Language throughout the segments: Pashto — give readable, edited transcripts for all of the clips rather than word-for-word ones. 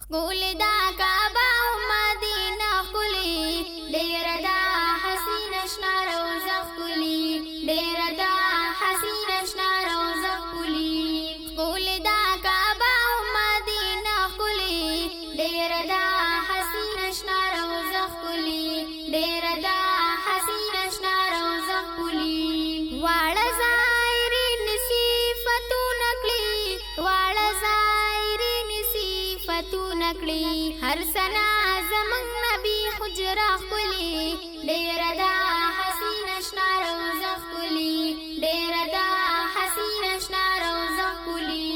ښکلې دا کعبه او مدینه ښکلې، ډېره دا حسینه شنه روضه ښکلې، ډېره دا حسینه شنه روضه ښکلې. ښکلې دا کعبه او مدینه ښکلې، ډېره دا حسینه شنه روضه ښکلې، ډېره دا حسینه شنه روضه ښکلې. واړه زائرین صفتونه کړي، واړه زائرین صفتونه کړي، هر ثنا زموږ نبی حجره ښکلې، ډېره دا حسینه شنه روضه ښکلې، ډېره دا حسینه شنه روضه ښکلې.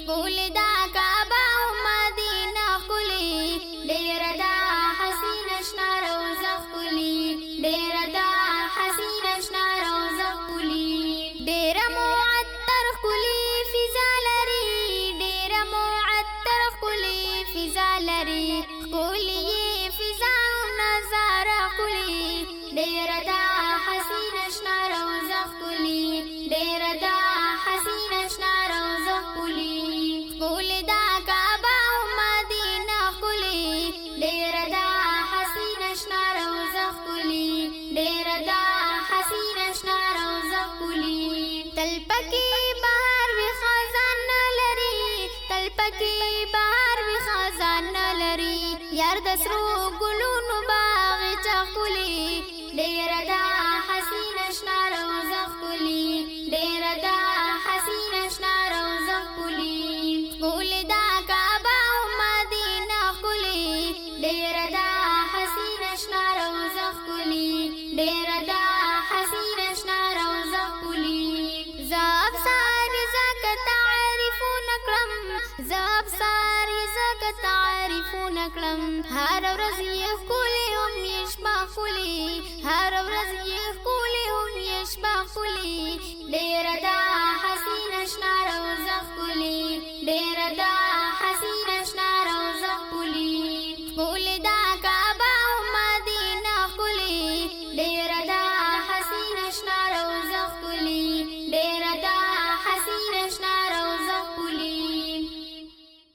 ښکلې دا کعبه او مدینه ښکلې، ډېره دا حسینه شنه روضه ښکلې، ډېره دا حسینه شنه روضه ښکلې. ډېره معطر ښکلې فضا لري، ډېره معطر ښکلې فضا لري، ښکلې فضا او نظاره ښکلې، ډېره دا حسینه شنه روضه ښکلې، ډېره دا حسینه شنه روضه ښکلې. ښکلې دا کعبه او مدینه ښکلې، ډېره دا حسینه شنه روضه ښکلې، ډېره دا حسینه شنه روضه ښکلې. تل پکې بهار وي خزانه لري، تل پکې بهار وي خزانه لري، یار د سرو ګلونو باغچه ښکلې، ډېره دا حسینه شنه روضه ښکلې، ډېره دا حسینه شنه روضه ښکلې. ښکلې دا کعبه او مدینه ښکلې، ډېره دا حسینه شنه روضه ښکلې، ډېره دا حسینه شنه روضه ښکلې. زه افسار ځکه تعریفونه کړم، زه افسار ځکه تعریفونه کړم، هره ورځ یې ښکلې او مې شپه ښکلې، هره ورځ یې ښکلې